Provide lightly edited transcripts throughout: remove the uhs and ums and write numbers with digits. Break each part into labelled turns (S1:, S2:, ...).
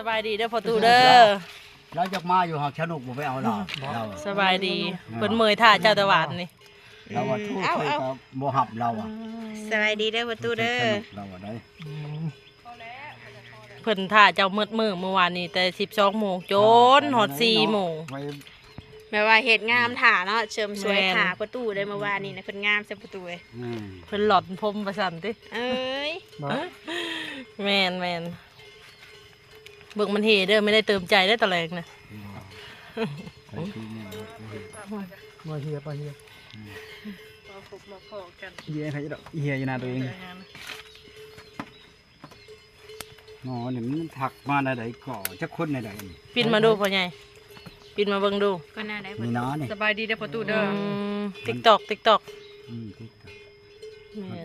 S1: บายดีเด้อพ่อตู่เด้อ
S2: เราจะมาอยู่หากสนุกบ่ไปเอาเรา
S1: สบายดีเพิ่นเมยท่าเจ้าตะวันนี่
S2: เราว่าทุกข์เคยก็บ่หับเราอ่ะ
S3: สบายดีเด้อพ่อตู่เด้อ
S2: เราว่าได้
S1: เพิ่นท่าเจ้ามืดมื้อเมื่อวานนี้แต่ 12 โมงจนฮอด 4 โมง
S3: แม่ว่าเฮ็ดงามถ่าเนาะเชิมสวยถ่าพ่อตู่ได้เมื่อวานนี้นะเพิ่นงามใส่พ่อตู่เอ้ย
S1: เพิ่นหลอนพรมประสันติ
S3: เอ้ย
S1: แม่นเบิ่งมันเฮเด้อไม่ได้เติมใจได้ตะแลงนะ
S4: มาเฮียมาพอกันเฮียใครจะดอกเฮียอยู่นาตัวเอง
S2: หมอนี่มันถักมาได้ก่อจักคนได้
S1: ปินมาดูพ่อใหญ่ปินมาเบิ่งดู
S3: ก็น่าได้
S2: นี่น้อนี่
S1: สบายดีเด้อพ่อตู่เด้อTikTok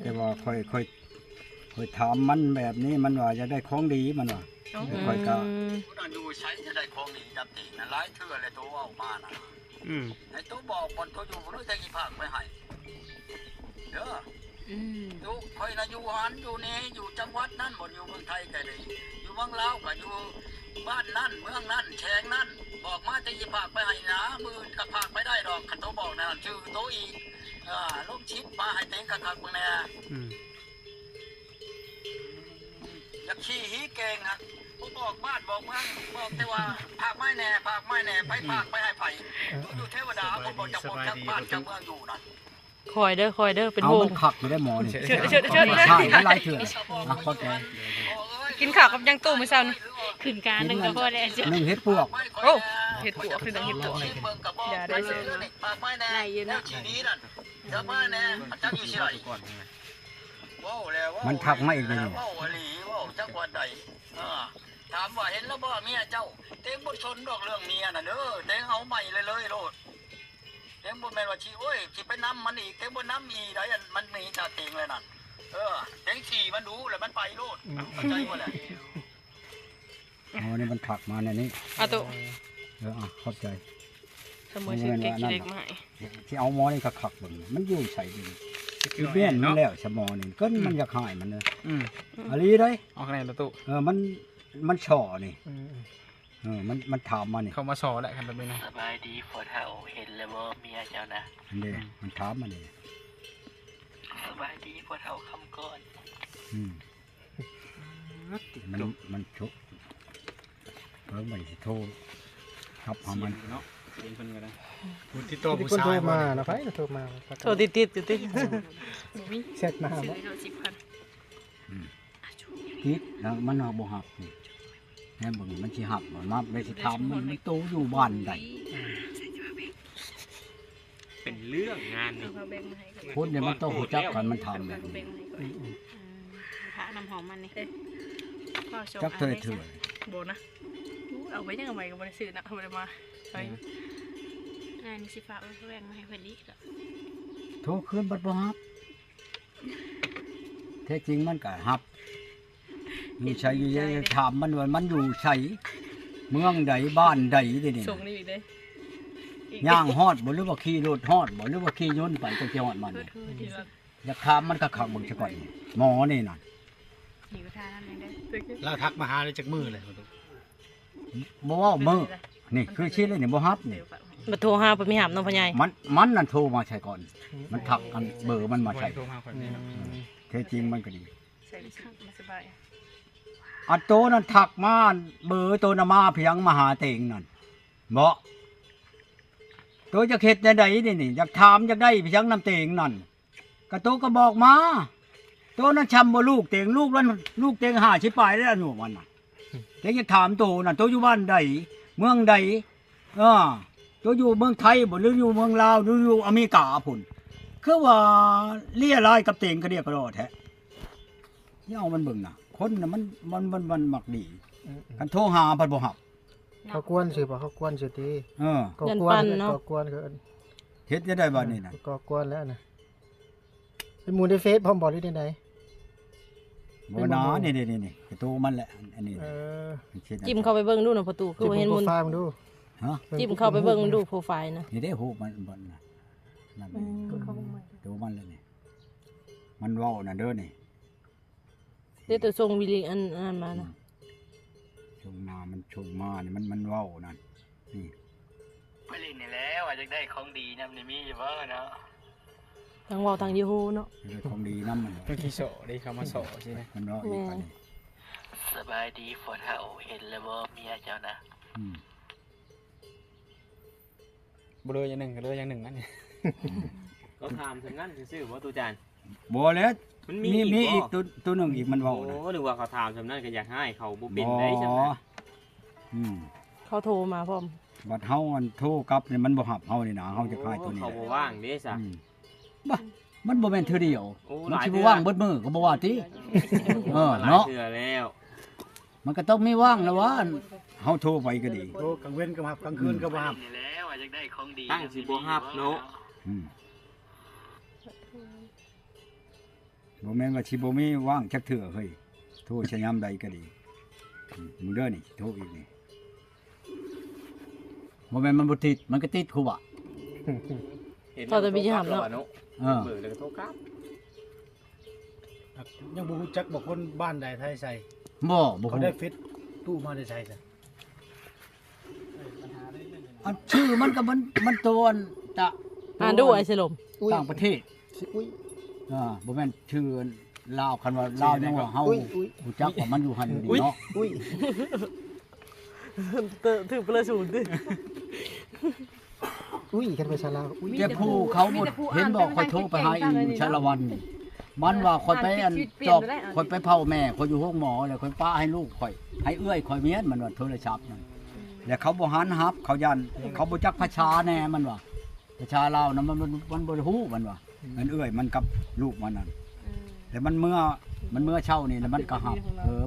S2: แต่ว่าค่อยถามมันแบบนี้มันว่าจะได้ของดีมันว่าค่อยก็อยู่ใช้จะได้ของดีจับตีนะหลายเทื่อเลยตัวเอามานะไอ้ตัวบอกคนตัวอยู่รู้ใจกี่ภาคไปให้เด้ออยู่ค่อยนะอยู่หันอยู่นี่อยู่จังหวัดนั่นหมดอยู่เมืองไทยแต่เลยอยู่เมืองลาวก็อยู่บ้านนั่นเมืองนั่นแฉงนั่นบอกมาจะกี่ภาคไปให้นะมือกับภาคไม่ได้ดอกขันโตบอกนะชื่อโตอีกลูกชิดมาให้เต็งกับมึงเนี่ยอยากขี้หีเก่งฮะผมบอกบ้านบอกเมืองบอกแต่ว่าภาคไม่แน่ไปภาคไปให้ไผ่อยู่เทวดาผมบอกจะบอกจากบ้านจากเมืองอยู่นะ
S1: คอยเด้อเป็นโฮง
S2: ขักไม่ได้หมอนี่
S1: เชิด
S2: ไม่ไล่เถื่อนเข้าใจ
S1: กินข้าวกับยังตู้มื้อเช้านี่
S3: ขึ้นการนึงก็พอได้จ้ะ
S2: นึงเฮ็ดปวก
S1: โอ้เฮ็ดปวกคือดังเฮ็ดปวกอย่าได้เสีย
S3: ได้อยู่เนาะ
S2: มันทักมาอีกเลยถามว่าเห็นแล้วบ่เมียเจ้าเต็งบ่ชนดอกเรื่องเมียน่ะเด้อเต็งเอาใหม่เลยโลดเต็งบ่แม่นว่าชีโอ้ยสิไปน้ำมันอีกเต็งบ่น้ำอีได้มันมีจ่าเต็งเลยนั่นเต็งขี่มันดูแล้วมันไปโลดเข้าใจบ่ล่ะอ๋อนี่มันถักมาในนี้
S1: ตุ
S2: เข้าใจ
S1: เสมอชื่อเก๊กเล็กมา
S2: ที่เอาหมอนี่ก็ขักเบิ่งมันอยู่ใส่ดิคือเบี้ยนมันแล้วสมอนี่ก็มันอยากหายมันเลยอะไรได้
S4: ออกไหนละตุ
S2: มันช่อนี่มันถามมานี่
S4: เขามาสอแหละกันแบบนี้นะ
S5: สบายดีพอเท่าเห็นแล้วว่าเมียเจ้านะ
S2: นี่มันถามมานี่
S5: สบายดีพอเท่าคำก่อน
S2: มันชุบเพิ่มไปโทรครับพอมัน
S4: เนาะเป็นคนกันนะ
S2: พูดที่
S4: โตผู้ชายมาแล้วไปโทรมา
S1: โทรติด
S4: เสร็จมา
S2: คิดแล้วมันเอาบ่หับนี่แม่บ่มันสิหับมันมาได้สิถามมันโตอยู่บ้านใด
S4: เป็นเรื่องงานนี่
S2: คนเนี่ยมันต้องรู้จักกันมันทำแบบนี้
S3: พระน้ำหอมมันนี่
S2: จักเถื่อน
S1: โบนะเอาไว้ยังไงก็บ่ได้ซื้อนะเอาไปมาไป
S3: นี่สิฝากแบ่งมาให้เพิ่นอีก
S2: โทรคืนบัดบ่ฮับแท้จริงมันก็ฮับมีใช้อยู่ถามมันว่ามันอยู่ไสเมืองใดบ้านใดนี่
S1: ส่งนี่อีกเด้
S2: ย่างฮอดบ่หรือว่าขี่รถฮอดบ่หรือว่าขี่ยนต์ไปจังสิฮอดมันอยากถามมันก็ขักเบิ่งซะก่อนหมอนี่น่ะ
S3: นี่ก็ทานนั่นเด้
S4: แล้วทักมาหาได้จักมื้อเลย
S2: บ่ว่ามื้อนี่คือชี้เลยนี่บ่ฮับนี่
S1: บ่โทรหาบ่มีหับน้องพ่อใหญ่
S2: มันนั่นโทรมาใช่ก่อนมันทักกันเบอร์มันมาใช่แท้จริงมันก็ดี
S1: ใส่สบาย
S2: อันโตนั่นทักมาเบอร์โตน่ะมาเพียงมาหาเต็งนั่นบ่โตจะเฮ็ดจังได๋นี่อยากถามอยากได้เพียงน้ำเต็งนั่นก็โตก็บอกมาโตนั่นชำบ่ลูกเต็งลูกนั้นลูกเต็ง50ปลายแล้วหนูมันน่ะเต็งจะถามโตนั่นโตอยู่บ้านใดเมืองใดโตอยู่เมืองไทยบ่หรืออยู่เมืองลาวหรืออยู่อเมริกาพุ่นคือว่าเลี้ยลายกับเต็งก็เรียกกระโดดแท้นี่เอามันเบิ่งน่ะคนน่ะมันมักดีกันโทรหาเพิ่นบ่ฮับ
S4: เขากวนสิบ่เขากวนสิติ
S1: ก็กวนเนาะ
S4: ก็กวนคือ
S2: เฮ็ดได้บัดนี้น่ะ
S4: ก็กวนแล้วน่ะเป็นหมู่ในเฟซพร้อมบ่ได้ได
S2: บ่นานี่กระตูมันแหละอันนี้
S1: จิ้มเข้าไปเบิ่งดูน่ะประตูคือเห็นมัน
S4: ดู
S1: จิ้มเข้าไปเบิ่งดูโปรไฟล์นะ
S2: นี่ได้ฮู้มันบ่น่ะนั่นดูมันเลยนี่มันเว้าน่ะเด้อนี่
S1: เดี๋ยวตัวส่งวิดีอันมานะ
S2: ส งมานี่มันเว้านั่นนี่
S5: ไปเล่นนี่แล้วอาจจะได้ของดีนำนี่มีอยู่บ่เนาะ
S1: ทั้งเว้าทั้งยูฮูเนาะ
S2: เรื่องของดีน้ำมัน
S4: เมื่อกี้โสได้คำว่าโสใช่ไหม
S2: มันเนาะอีกอันนี้
S5: สบายดีฝนเฮาเห็นแล้วบ่เมียเจ้านะ
S2: อืม
S4: บุเลยอย่างหนึ่งก็เลยอย่างหนึ่งนั่นนี่
S6: ก็ถามถึงงั้นซื่อๆว่าตูจาน
S2: บ่แล้ว
S6: มัน
S2: มี
S6: มี
S2: อีกตัวหนึงอีกมัน
S6: โอ้
S2: เว้านะ
S6: หรือว่าเขาถามสำนั้นก็อยากให้เขาบุปิน
S2: บ่
S6: ได้ใช่ไหม
S2: อืม
S1: เขาโทรมาพร้อม
S2: บัดเฮาอันโทรกลับนี่มันบ่หับเฮานี่นะเฮาจะคายตัวนี้
S6: เขา
S2: แห
S6: บ
S2: ละ
S6: ว่างเด้ซะ
S2: อืมบ่มันบ่แม่นเทื่อเดียว
S6: โอ้
S2: มัน
S6: หลาย
S2: สิ
S6: เทื่
S2: บ่
S6: อ
S2: ว่างเบิดมือก็บ่ว่าติ เออ
S6: หลาย
S2: เนาะ
S6: เทื่อแล้ว
S2: มันก็ต้องมีว่างแล้วว่าเฮาโทรไปก็ดี
S4: โอ้กลางเว้นก็หับกลางคืนก็บ่หับ
S5: นี่แล้วอาจจะได้ของดี
S6: ตั้งสิบ่ฮับเนาะ
S2: อืมบ่แม่นว่าสิบ่มีว่างจักเทื่อเฮ้ยโทรชะยามใดก็ดีมึงเด้อนี่โทรอีกนี่บ่แม่นมันบ่ติดมันก็ติดคูบ่ะ
S6: เห็น
S1: พอจะมีจะถามเนาะ
S6: เนาะ
S2: เออ
S6: เบิ่งแล้วก็โทรกลับ
S4: ยังบ่รู้จักบอกคนบ้านใดไทยใส่
S2: บ่บ่
S4: เขา
S2: ฮู้
S4: ได้ฟิตตู้มาได้ใส่ซะ
S2: อันชื่อมันก็มันตัวอันตะ
S1: อ่านดูไอ้สลม
S2: ต่างประเทศ
S4: อุ้ย
S2: บ่แม่นชื่อลาวคันว่าลาวยังว่าเฮา
S4: อุ้ย
S2: รู้จักว่ามันอยู่หั่นอยู่นี่เนาะ
S4: อุ้ย
S1: ถือเปลือยศูนย์ดิ
S4: อุ้ยกันไปซะแล้วอุ้ย
S2: แต่ผู้เขาหมดเห็นบอกคอยโทรไปหาอีชาละวันนี่มันว่าคอยไปอันจอกคอยไปเผาแม่คอยอยู่ห้องหมอแล้วคอยป้าให้ลูกคอยให้เอื้อยคอยเมียนมันว่าโทรศัพท์นั่นแล้วเขาบ่หันฮับ เขายันเขาบ่จักภาษาแน่มันว่าภาษาลาวนะมันบ่ฮู้มันว่ามันเอื้อยมันกับลูกมันนั่นแต่มันเมื่อเช่านี่แล้วมันก็หับ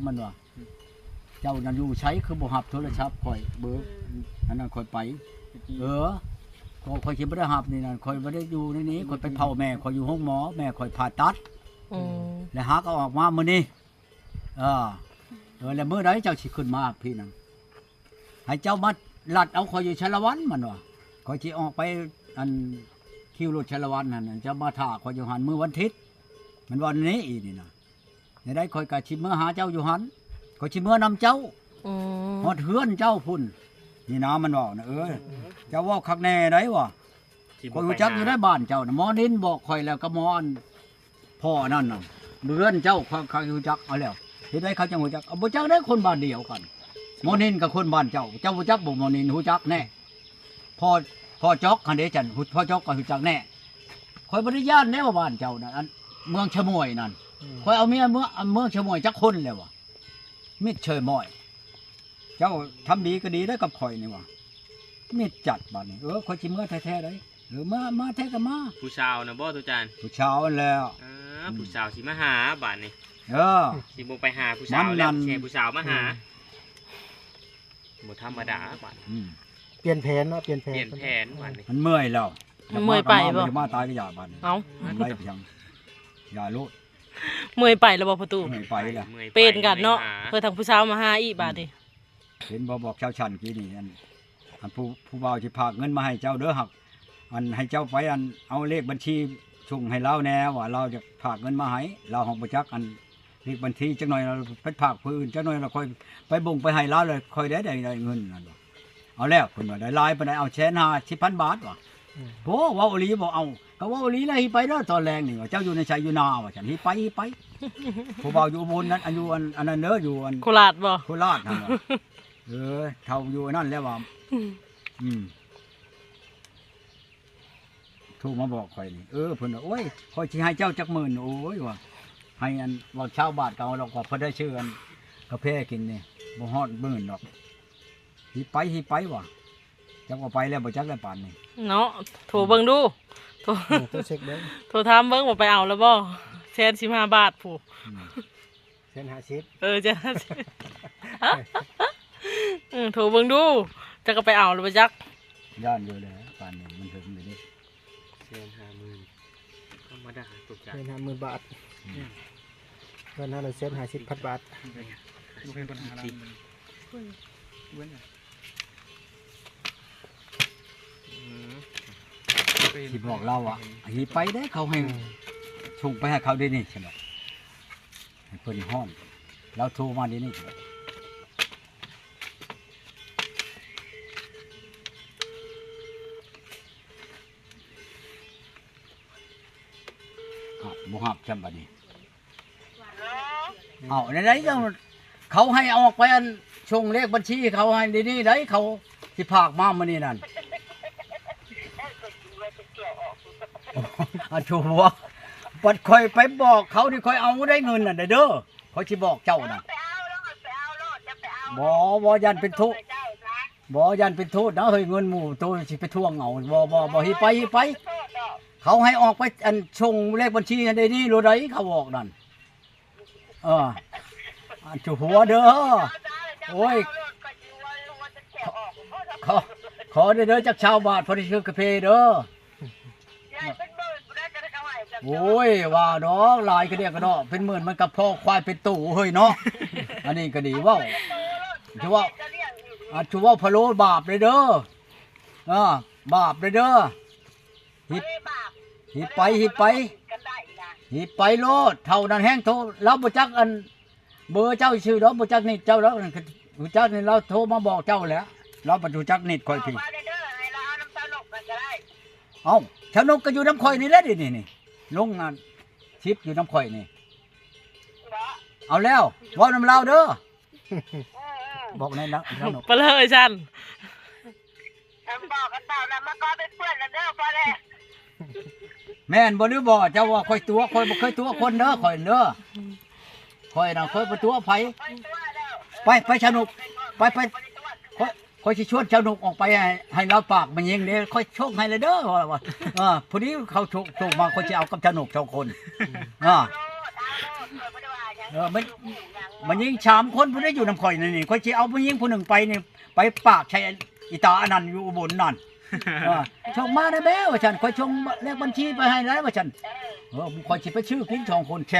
S2: มันว่าเจ้านั่นอยู่ใช้คือบ่หับโทรศัพท์คอยเบอร์อันนั้นคอยไปก็คอยคิดบ่ได้หับนี่นั่นคอยบ่ได้อยู่ในนี้คอยไปเผาแม่คอยอยู่ห้องหมอแม่คอยผ่าตัด
S1: อืม
S2: แล้วหาก็ออกมามื้อนี้แล้วมื้อใดเจ้าสิขึ้นมาพี่นั่นให้เจ้ามาลัดเอาคอยอยู่ชาละวันมันว่าคอยสิออกไปอันคิวรถชาละวันนั่นน่ะเจ้ามาท่าคอยอยู่หันมื้อวันอาทิตย์มันวันนี้อีนี่นะในได้คอยก็สิมื้อหาเจ้าอยู่หันคอยสิมื้อนำเจ้า
S1: อืม
S2: ฮอดเฮือนเจ้าพุ่นนี่นะมันว่านะเจ้าเว้าคักแน่ได้วะ
S6: ที่
S2: คอยรู้จักอยู่ในบ้านเจ้านะหมอนินบอกคอยแล้วก็หมออันพ่อนั่นน่ะเรือนเจ้าเขารู้จักเอาแล้วเฮ็ดได้เขาจังรู้จักเอาบ่จักได้คนบ้านเดียวกันหมอนินกับคนบ้านเจ้าเจ้ารู้จักบ่หมอนินรู้จักแน่พ่อจอกคันเดจันพ่อจอกก็รู้จักแน่คอยบ่ได้ย่านแน่ว่าบ้านเจ้านั่นอันเมืองชะมวยนั่นคอยเอาเมียเมืองชะมวยจักคนแล้ววะมิดเชยมอยเจ้าทำดีก็ดีได้กับคอยนี่วะมิดจัดบ้านนี้คอยสิเมื่อแท้ๆได้มาแท้ก็มา
S6: ผู้ชาวนะบ่ตูจาน
S2: ผู้ชาวนั่นแล้ว
S6: ผู้สาวสิมาหาบ้านนี่ สิบ่ไปหาผู้สาว
S2: มันนั่
S6: แล้ว
S2: น
S6: แค่ผู้สาวมาหาบ่ธรรมดาบ้าน
S4: เปลี่ยนแผนเนาะเปลี่ยนแผน
S6: เปลี่ยนแผนบ้านนี่
S2: มันเมื่อยแล้ว
S1: มันเมื่อยไปบ่
S2: มาตายก็อย่าบ้าน
S1: เอ้า
S2: มันไล่เพียงอย่าโลด
S1: เมื่อยไปแล้วบ่ประตู
S2: เมื่อยไปแล้ว
S6: มื่อยไ
S1: เป็นกันเนาะ
S6: ห
S1: เพื่อทางผู้สาวมาหาอีกบาดนี่
S2: เห็นบอกชาวชันกี้นี่อันผู้บ่าวสิพากเงินมาให้เจ้าเด้อหักอันให้เจ้าไปอันเอาเลขบัญชีส่งให้เราแน่ว่าเราจะพากเงินมาให้เราของบ่จักอันเลขบัญชีจักหน่อยเราไปพากผู้อื่นจักหน่อยเราค่อยไปบ่งไปให้เราเลยค่อยได้เงินนั่นว่ะเอาแล้วเพิ่นว่าได้หลายปานใดเอา150,000 บาทว่ะโอ้เว้าอีหลีบ่เอาก็เว้าอีหลีแล้วหิไปเด้อตอนแรงนี่ว่าเจ้าอยู่ในชัยอยู่นาว่าฉันหิไปผู้บ่าวอยู่อุบลนั้นอันอยู่อันนั้นเด้ออยู่อัน
S1: โคราชบ่
S2: โคราชนั่นว่ะเท่าอยู่นั่นแล้วว่าโทรมาบอกข่อยนี่เพิ่นว่าโอ้ยข่อยสิให้เจ้าจักหมื่นโอ้ยว่าให้อันว่าชาวบ้านเก่าดอกว่าเพิ่นได้ชื่ออันกาแฟกินนี่บ่ฮอดหมื่นดอกหิไปว่ะจักว่าไปแล้วบ่จักได้ปานนี่
S1: เนาะโทรเบิ่งดูโทร
S4: ตัวเช็คเด้อ
S1: โทรถามเบิ่งว่าไปเอาแล้วบ่แสน15 บาทผู้
S4: เส้น50
S1: จะ โทรเบิ่งดูจะก็ไปเอาแล้วบ่จัก
S2: ย่านอยู่แล้วปานนี้มันถึงเลยดิ
S6: 150,000ธรรมดาตูจาน
S4: เงิน50,000 บาทเงิน500เส้น50,000 บาท
S2: สิบอกเราอ่ะหิไปได้เขาให้ส่งไปให้เขาได้นี่ใช่บ่ให้เพิ่นฮ้อนเราโทรมานี่ใช่บ่ บ่ฮับจำบัดนี้เอาในไหนจังเขาให้ออกไปอันชงเลขบัญชีเขาให้ดีๆได้เขาสิพากมามื้อนี้นั่นอาชัวปัดคอยไปบอกเขาที่คอยเอาได้เงินน่ะเด้อเขาสิบอกเจ้าน่ะบ่ยันเป็นทุกข์บ่ยันเป็นโทษนะเฮ้ยเงินหมู่ตัวสิไปทวงเอาบ่ฮิไปเขาให้ออกไปอันชงเลขบัญชีให้ได้นี่โลใดเขาบอกนั่นอันจุหัวเด้อโอ้ยขอเด้อจากชาวบ้านพอดีชื่อกาแฟเด้อโอ้ยว่าดอกลายก็เรียกกันเนาะเป็นหมื่นมันกับพ่อควายเป็นตู่เฮ้ยเนาะอันนี้ก็ดีว่าถือว่าถือว่าพะโล้บาปเลยเด้อบาปเลยเด้อหิบไปโลดเท่านั้นแห้งโทรเราบ่จักอันเบอร์เจ้าชื่อเราบ่จักนิดเจ้าแล้วบ่จักนี่เราโทรมาบอกเจ้าแล้วเราบ่รู้จักนิดค่อยพี่เอ้าชาวนกก็อยู่น้ำข่อยนี่แหละนี่ลงงานชิปอยู่น้ำข่อยนี่เอาแล้วว่าน้ำเราเด้อบอกในนักนก
S1: ไปเลยฉัน
S5: บอกกันเต่านะมาก็เป็นเพื่อนกันเด้อพอแล้ว
S2: แม่นบ่หรือบ่เจ้าว่าค่อยตัวค่อยบ่เคยตัวคนเด้อค่อยเด้อค่อยน่ะค่อยบ่ตัวไผไปชาวนกไปค่อยสิชวนชาวนกออกไปให้เราปากมันยิงเด้ค่อยโชคให้เลยเด้อว่าพอดีเขาโชคมาค่อยสิเอากับชาวนก2คนมันยิง3คนผู้ใดอยู่นำข่อยนี่ค่อยสิเอาผู้ยิงผู้หนึ่งไปนี่ไปปากใช้อีตาอันนั้นอยู่อุบลนั่นชงมาได้แม่ว่าฉันค่อยชงเลขบัญชีไปให้แล้วว่าฉันค่อยสิไปชื่อกิน2คนแ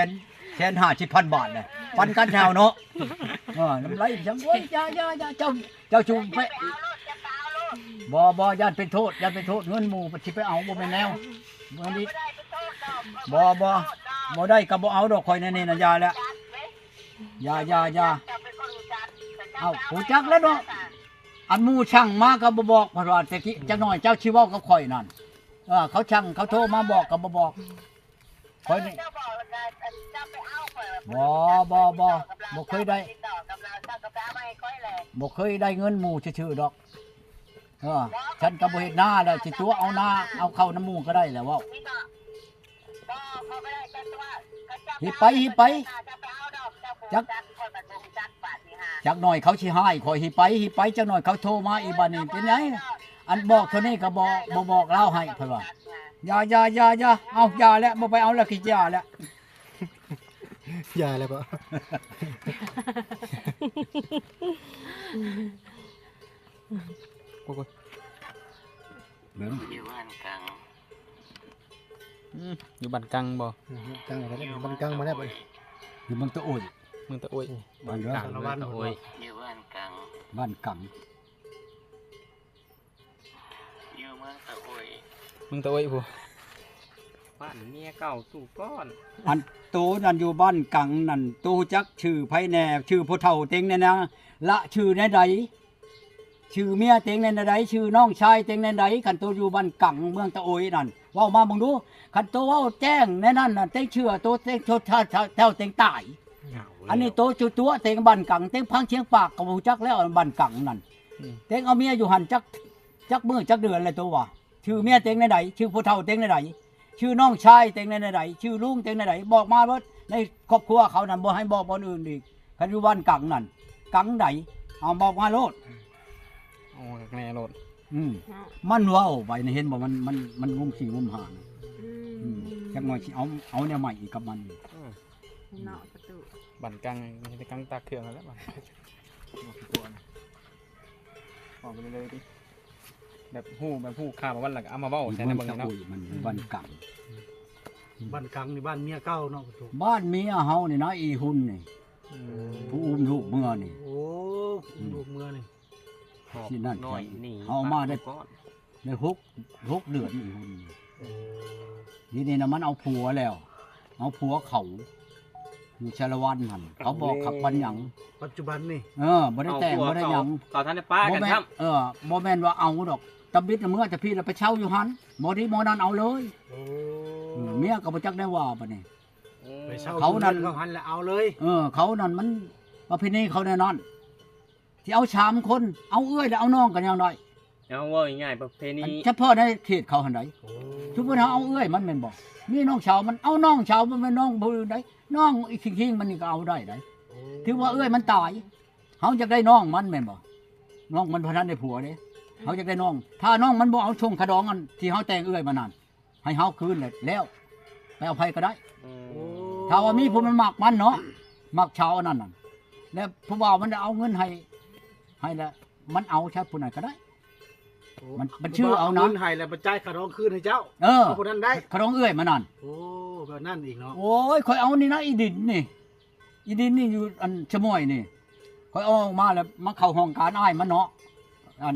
S2: สน50,000 บาทเลยปันกันแถวเนาะน้ำไหลจังโอ้ยอย่าเจ้าชูไปบ่ย่านเป็นโทษเงินหมู่สิไปเอาบ่แม่นแนวบ่นี้บ่ได้ก็บ่เอาดอกข่อยนี่น่ะอย่าแล้วอย่าเอ้าผู้จักแล้วเนาะอันหมู่ช่างมาก็บ่บอกเพราะว่าแต่กี้จักหน่อยเจ้าชีเว้ากับข่อยนั่นเขาช่างเขาโทรมาบอกก็บ่บอกข่อยนี่บ่เคยได้เงินหมู่ชื่อๆดอกฉันก็บ่เฮ็ดหน้าแล้วสิตัวเอาหน้าเอาเข้าน้ำหมู่ก็ได้แหละเว้าหิไปจักหน่อยเขาสิให้ข่อยหิไปจักหน่อยเขาโทรมาอีบัดนี้เป็นไงอันบอกเท่านี้ก็บ่บอกเล่าให้เพิ่นว่าอย่าเอาอย่าแล้วบ่ไปเอาแล้วขี้ยาแล้ว
S4: อย่าเลยปะ
S5: อยู่บ้านกลาง
S6: อยู่บ้านกลางบ่
S4: กลางอะไรมันกลางมาได้ปะ
S2: อยู่เมืองตะโอย
S6: เมืองตะโอย
S2: บ้านเด้อ
S6: บ้านตะโอย
S5: อยู่บ้านกลาง
S2: บ้านกัง
S5: อยู่เมืองตะโอย
S6: เมืองตะโอยผู้บ้านเมียเก่าตู่ก้อน
S2: อันโตนั่นอยู่บ้านกังนั่นโตจักชื่อไผแน่ชื่อพ่อเฒ่าเต็งแน่นะละชื่อแน่ใดชื่อเมียเต็งแน่ใดชื่อน้องชายเต็งแน่ใดคันโตอยู่บ้านกังเมืองตะโอยนั่นเว้ามาเบิ่งดูคันโตเว้าแจ้งแน่นั่นน่ะเต็งเชื่อโตเต็งชดเท่าเต็งตายอันนี้โตจุตัวเต็งบ้านกังเต็งพังเชียงปากก็บ่รู้จักแล้วบ้านกังนั่นเต็งเอาเมียอยู่หั่นจักมื้อจักเดือนเลยตัวว่าชื่อเมียเต็งแน่ใดชื่อพ่อเฒ่าเต็งแน่ใดชื่อน้องชายเต็งในไหนชื่อลุงเต็งในไหนบอกมาว่าในครอบครัวเขานั่นบ่ให้บอกคนอื่นอีกคันอยู่บ้านกังนั่นกังไหนเอาบอกมาโลด
S6: โอ้แม่โลด
S2: มันเว้าไปเห็นบ่มันงุ่มขี้งุ่มหางจักหน่อยสิเอาแนวใหม่อีกกับมัน
S3: เนาะประตู
S6: บ้านกลางมีแต่กลางตาเครื่องแล้วบ้านตัวนะบอกไปเลยดิแบบฮู้ข่าวมาวันหลังเอามาเว้าใช่ในเบิ่งเนาะ
S2: มันบ้านกัง
S4: บ้านกลางนี่บ้านเมียเก่าเนาะถูก
S2: บ้านเมียเฮานี่นะอีหุ่นนี่ผู้อุ้มลูกเมื่อนี่
S4: โอ้ลูกเมื่อนี่
S2: ที่นั่น
S6: น้อยนี่
S2: เอามาได้
S6: ก้อน
S2: ได้6เดือนอีหุ่นนี่นะมันเอาผัวแล้วเอาผัวเขาอยู่ชาละวันหั่นเขาบอกขับบันหยัง
S4: ปัจจุบันนี่
S2: บ่ได้แต่งบ่ได้หยัง
S6: ต่อท่านได้ป้ากันครับ
S2: บ่แม่นว่าเอาดอกตำบิดน่ะเมื่อจะพี่เราไปเช่าอยู่หันบ่ดีหมอนั้นเอาเลย
S4: โอ้
S2: เมียก็บ่จักได้ว่าบัดนี้
S4: ไปเช่า
S2: เขานั่น
S4: เขาหันแล้วเอาเลย
S2: เขานั่นมันประเพณีเขาแน่นอนที่เอา3คนเอาเอื้อยแล้วเอาน้องกันอย่างไร
S6: เอาว่าง่ายๆประเพณี
S2: เฉพาะในเขตเขาหันไดทุกคนเอาเอื้อยมันแม่นบอกมีน้องชาวมันเอาน้องชาวมันเป็นน้องผู้ใดน้องอีกทิ้งๆมันนี่ก็เอาได้ไดถือว่าเอื้อยมันตายเขาจะได้น้องมันแม่นบอกน้องมันพนันในผัวเด้เขาจะได้น้อง ถ้าน้องมันบ่เอาชงขดองอันที่เขาแต่งเอื้อยมานั่นให้เขาคืนเลยแล้วไปเอาไผก็ได้ ถ้าว่ามีผู้มันมักมันเนาะมักชาวอันนั้นน่ะแล้วผู้บ่าวมันจะเอาเงินให้แล้วมันเอาใช้ผู้ไหนก็ได้ มันชื่อเอานะ
S4: งิให้แล้วมาจ่ายค่าดองคืนให้เจ้า คนนั้นได้
S2: ขดองเอื้อยมานั่น
S4: โอ้แบบนั้นอีกเนาะ
S2: โอ้ยคอยเอานี่นะอีดินนี่อยู่อันชะม่อยนี่คอยเอาออกมาแล้วมาเข้าห้องการอ้ายมันเนาะอัน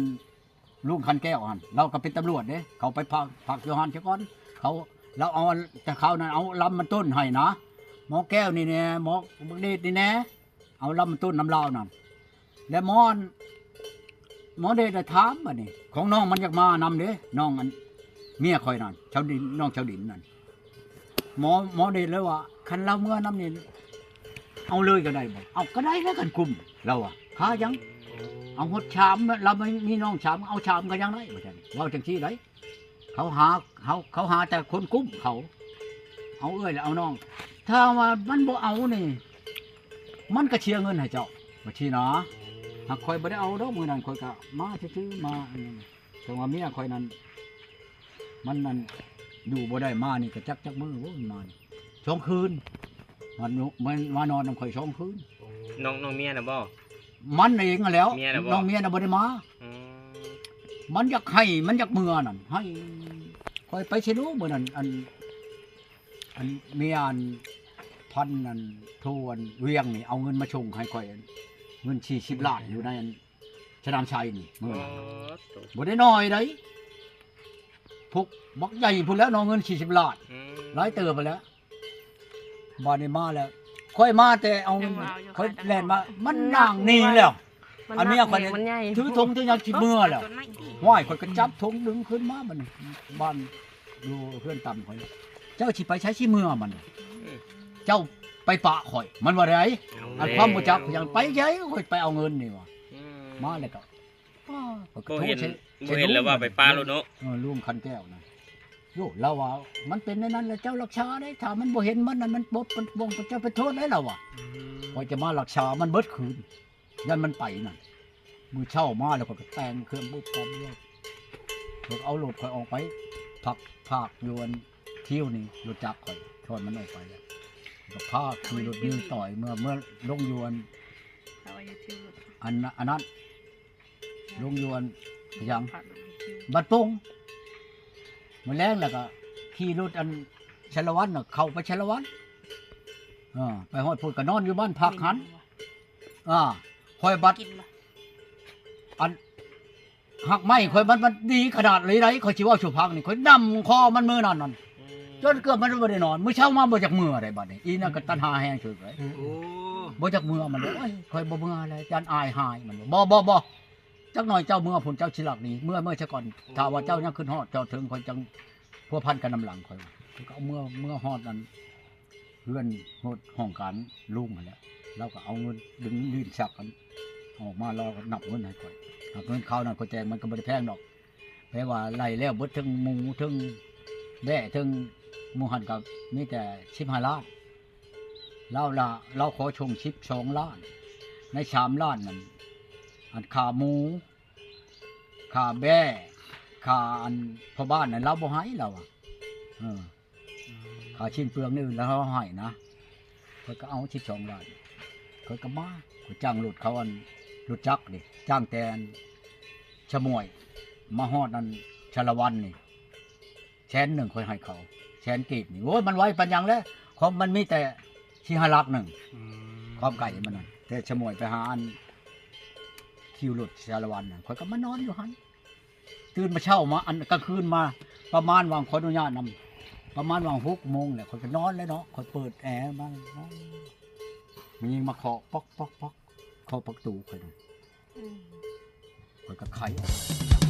S2: ลุงคันแก้วหันเราก็เป็นตำรวจเด้เขาไปพักโยฮันเจ้าก่อนเขาเราเอาแต่เขานั้นเอาลำมันต้นให้นะหมอแก้วนี่แน่หมอบักเดชนี่แน่เอาลำมันต้นน้ำลาวนั่นแล้วหมอเดชได้ถามบัดนี้ของน้องมันอยากมานำเด้น้องอันเมียคอยนั่นชาวดินน้องชาวดินนั่นหมอเดชเลยว่าคันเราเมื่อนำนี่เอาเลยก็ได้บ่เอาก็ได้แล้วกันคุมเราอะค้ายังเอาหดชามเราไม่มีน้องชามเอาชามก็ยังได้บ่ใช่เราจังซี่ได้เขาหาแต่คนกุ้มเขาเอาเอ้ยแล้วเอาน้องถ้าว่ามันบ่เอานี่มันก็เชียร์เงินให้เจ้าบ่ชี้นะหากคอยบ่ได้เอาดอกมื้อนั้นคอยก็มาซื่อๆมาอันนี้แต่ว่าเมียคอยนั้นมันนั่นอยู่บ่ได้มานี่ก็จักมื้อโว้มานี่2 คืนมันมานอนนำคอย2 คืน
S6: น้องเมียน่ะบ่
S2: มันเองนั่นแหล้ว
S6: เมียน่ะบ่
S2: น้องเมียน่ะบ่ได้มา มันอยากให้มันอยากเมื่อนั่นให้คอยไปเชนูมื้อนั้นอันเมียอันพันนั่นโทนเวียงนี่เอาเงินมาชงให้ข่อยเงิน40 ล้านอยู่ในอันชนามชัยนี่มื้อนั้นบ่ได้น้อยไดพวกบักใหญ่พุ่นแล้วน้องเงิน40 ล้านหลายเติบไปแล้วบ่ได้มาแล้วค่อยมาแต่เอาค่อยแล่นมามันนั่งนี่แล้ว อันนี้ข่อย
S1: มันใหญ่
S2: ถือธงจะอยากสิเมื่อแล้วห้อยข่อยก็จับธงดึงขึ้นมาบัดนี้บ้านอยู่เพื่อนต่ำข่อยเจ้าสิไปใช้สิเมื่อมันเจ้าไปปะข่อยมันว่าไดอันความบ่จักยังไปไงข่อยไปเอาเงินนี่ว่ามาแล้วก็
S6: บ่เห็นแล้วว่าไปป้าแล้วเนาะ
S2: ลุงคันแก้วนะโยเราว่ามันเป็นในนั้นแล้วเจ้ารักษาได้ถ้ามันบ่เห็นมันนั่นมันบ่วงเจ้าไปโทษได้แล้วว่ะข่อยจะมารักษามันเบิดคืนยันมันไปนั่นมือเช่ามาแล้วก็แต่งเครื่องบุกความเรียกเอารถข่อยออกไปภาคยวนเที่ยวนี่รถจักรข่อยชนมันออกไปแล้วก็ภาคคือรถยืนต่อยเมื่อลงยวนอันนั้นลงยวนยังบัดปงมาแรงแล้วก็ขี่รถอันชลวันน่ะเข้าไปชลวันไปฮอดพูดก็นอนอยู่บ้านพักหันคอยบัดอันหักไม้คอยมันดีขนาดเลยไรคอยชิว่าชูพักนี่คอยนำคอมันมือนั่นจนเกือบมันบ่ได้นอนมื้อเช้ามาบ่จากมืออะไรบัดนี้อีนั่นก็ตันหาแห้งเฉยเลยบ่จากมือมันเลยคอยบ่มืออะไรจันอายหายมันบ่จักหน่อยเจ้ามือผลเจ้าชิลักนี่เมื่อซะก่อนถ้าว่าเจ้ายังขึ้นฮอดเจ้าถึงคอยจังพัวพันกันนำหลังคอยก็เอาเมื่อฮอดนั้นเพื่อนฮอดห้องการลุงนั่นแหละเราก็เอาเงินดึงยื่นชักกันออกมาเราก็นับเงินให้ก่อนเงินเขานั่นก็แจงมันก็บ่ได้แพงดอกแปลว่าไล่แล้วเบิดทั้งหมูทั้งแบ่ทั้งหมูหันกับมีแต่15 ล้านเราขอชง12 ล้านใน3 ล้านนั่นอันขาหมูขาแบ่ขาอันพ่อบ้านนั่นเราบ่ให้เราขาชิ้นเปลืองนี่แล้วเราให้นะเขาก็เอา12 ล้านเขาก็มาเขาจ้างรถเขาอันรถจักรนี่จ้างแตนชะมวยมาฮอดนั่นชลวันนี่100,000ค่อยให้เขา100,000 กีบนี่โอ้ยมันไว้ปัญญังแล้วของมันมีแต่15 ลัก1ความไก่มันนั่นแต่ชะมวยไปหาอันคิวรถชลวันน่ะค่อยก็มานอนอยู่หั่นตื่นมาเช้ามาอันกลางคืนมาประมาณวางขออนุญาตนำประมาณวาง6 โมงแหละค่อยก็นอนแล้วเนาะค่อยเปิดแอร์มามันยิงมาเคาะป๊อกเคาะประตูค่อยก็ไขออก